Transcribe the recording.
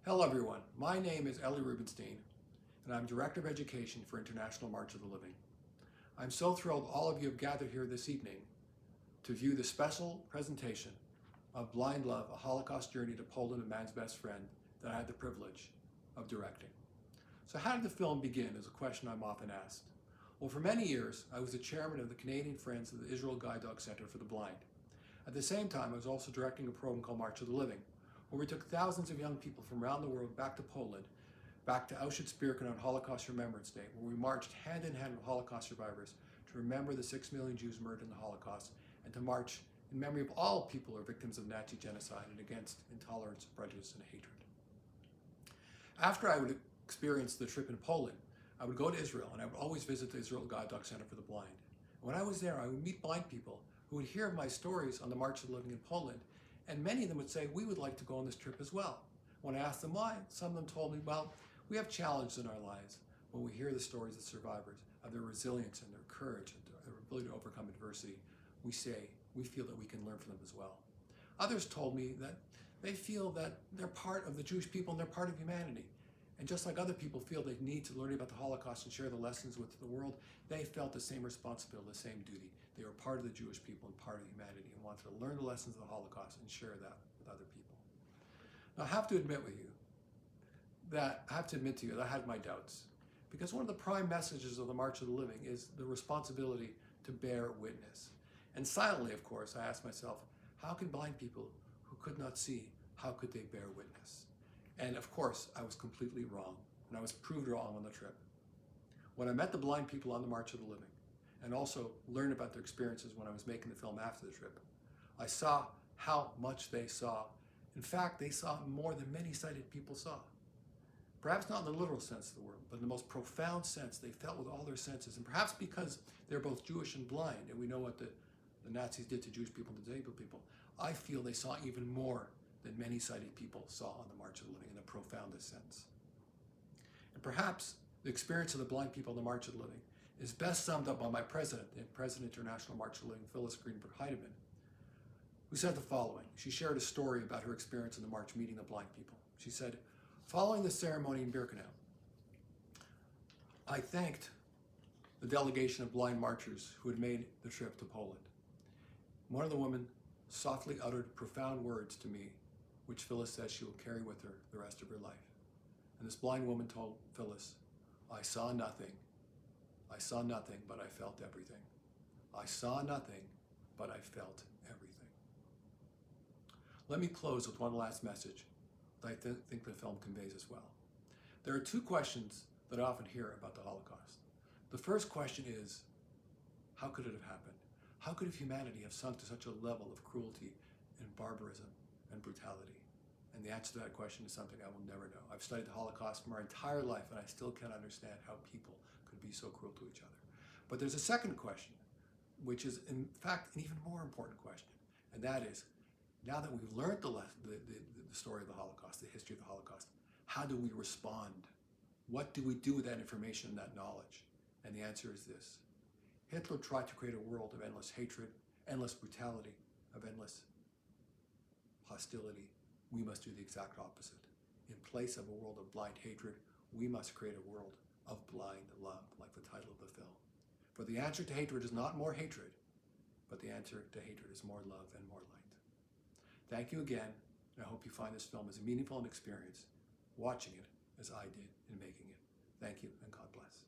Hello everyone, my name is Eli Rubenstein and I'm Director of Education for International March of the Living. I'm so thrilled all of you have gathered here this evening to view the special presentation of Blind Love, A Holocaust Journey to Poland, A Man's Best Friend that I had the privilege of directing. So how did the film begin is a question I'm often asked. Well, for many years I was the chairman of the Canadian Friends of the Israel Guide Dog Center for the Blind. At the same time I was also directing a program called March of the Living, where we took thousands of young people from around the world back to Poland, back to Auschwitz-Birkenau on Holocaust Remembrance Day, where we marched hand in hand with Holocaust survivors to remember the 6 million Jews murdered in the Holocaust and to march in memory of all people who are victims of Nazi genocide and against intolerance, prejudice, and hatred. After I would experience the trip in Poland, I would go to Israel and I would always visit the Israel Guide Dog Center for the Blind. And when I was there, I would meet blind people who would hear my stories on the March of the Living in Poland, and many of them would say, we would like to go on this trip as well. When I asked them why, some of them told me, well, we have challenges in our lives when we hear the stories of survivors, of their resilience and their courage and their ability to overcome adversity. We feel that we can learn from them as well. Others told me that they feel that they're part of the Jewish people and they're part of humanity. And just like other people feel they need to learn about the Holocaust and share the lessons with the world, they felt the same responsibility, the same duty. They were part of the Jewish people and part of humanity and wanted to learn the lessons of the Holocaust and share that with other people. Now, I have to admit to you that I had my doubts, because one of the prime messages of the March of the Living is the responsibility to bear witness. And silently, of course, I asked myself, how can blind people who could not see, how could they bear witness? And of course, I was completely wrong, and I was proved wrong on the trip. When I met the blind people on the March of the Living, and also learned about their experiences when I was making the film after the trip, I saw how much they saw. In fact, they saw more than many sighted people saw. Perhaps not in the literal sense of the word, but in the most profound sense. They felt with all their senses, and perhaps because they're both Jewish and blind, and we know what the Nazis did to Jewish people and disabled people, I feel they saw even more than many sighted people saw on the March of the Living in the profoundest sense. And perhaps the experience of the blind people on the March of the Living is best summed up by my president, the President of International March of the Living, Phyllis Greenberg Heidemann, who said the following. She shared a story about her experience in the march meeting the blind people. She said, following the ceremony in Birkenau, I thanked the delegation of blind marchers who had made the trip to Poland. One of the women softly uttered profound words to me, which Phyllis says she will carry with her the rest of her life. And this blind woman told Phyllis, I saw nothing, but I felt everything. I saw nothing, but I felt everything. Let me close with one last message that I think the film conveys as well. There are two questions that I often hear about the Holocaust. The first question is, how could it have happened? How could humanity have sunk to such a level of cruelty and barbarism and brutality? And the answer to that question is something I will never know. I've studied the Holocaust my entire life, and I still can't understand how people could be so cruel to each other. But there's a second question, which is in fact an even more important question, and that is, now that we've learned the story of the Holocaust, the history of the Holocaust, how do we respond? What do we do with that information and that knowledge? And the answer is this. Hitler tried to create a world of endless hatred, endless brutality, of endless hostility. We must do the exact opposite. In place of a world of blind hatred, we must create a world of blind love, like the title of the film. For the answer to hatred is not more hatred, but the answer to hatred is more love and more light. Thank you again, and I hope you find this film as meaningful an experience watching it as I did in making it. Thank you, and God bless.